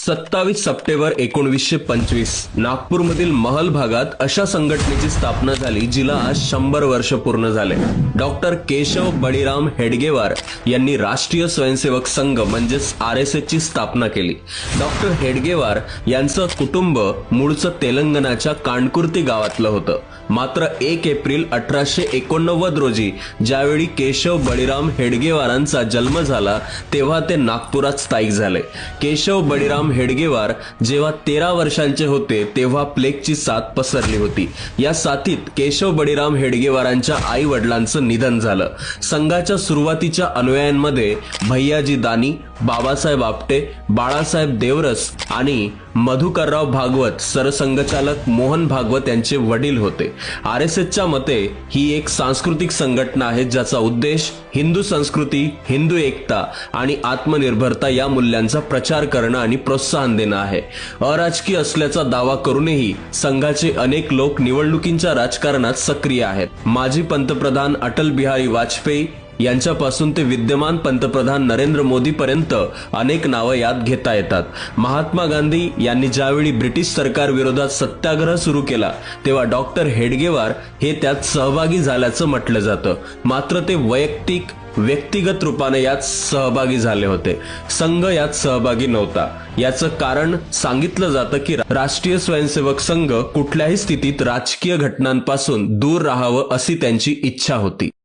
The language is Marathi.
27 सप्टेंबर 1925 नागपूरमधील महल भागात अशा संघटनेची स्थापना झाली जिला आज 100 वर्ष पूर्ण झाले। डॉक्टर केशव बळीराम हेडगेवार यांनी राष्ट्रीय स्वयंसेवक संघ म्हणजेच RSS ची स्थापना केली। डॉक्टर हेडगेवार यांचं कुटुंब मूळचं तेलंगणाच्या कांडकुर्ती गावातलं होतं। मात्र 1 एप्रिल 1889 रोजी ज्यावेळी केशव बळीराम हेडगेवारांचा जन्म झाला तेव्हा ते नागपुरात स्थायिक झाले। केशव बळीराम हेडगेवार जेव्हा 13 वर्षांचे होते तेव्हा प्लेगची साथ पसरली होती। या साथीत केशव बळीराम हेडगेवारांच्या आई वडिलांचं निधन झालं। संघाच्या सुरुवातीच्या अनुयायांमध्ये भैयाजी दानी, बाबासाहेब आपटे, बाळासाहेब देवरस आणि मधुकरराव भागवत, सरसंघचालक मोहन भागवत यांचे वडील होते। RSSच्या मते ही एक सांस्कृतिक संघटना आहे ज्याचा उद्देश हिंदू संस्कृती, हिंदू एकता आणि आत्मनिर्भरता या मूल्यांचा प्रचार करणं आणि प्रोत्साहन देणं आहे। अराजकीय असल्याचा दावा करूनही संघाचे अनेक लोक निवडणुकींच्या राजकारणात सक्रिय आहेत। माजी पंतप्रधान अटल बिहारी वाजपेयी यांच्यापासून ते विद्यमान पंतप्रधान नरेंद्र मोदी पर्यंत अनेक नावं यात घेता येतात। महात्मा गांधी यांनी ज्यावेळी ब्रिटिश सरकार विरोधात सत्याग्रह सुरू केला तेव्हा डॉक्टर हेडगेवार हे त्यात सहभागी झाल्याचं म्हटलं जातं। मात्र ते व्यक्तिगत रूपाने यात सहभागी झाले होते, संघ यात सहभागी नव्हता। याचं कारण सांगितलं जातं की राष्ट्रीय स्वयंसेवक संघ कुठल्याही स्थितीत राजकीय घटनांपासून दूर राहावं अशी त्यांची इच्छा होती।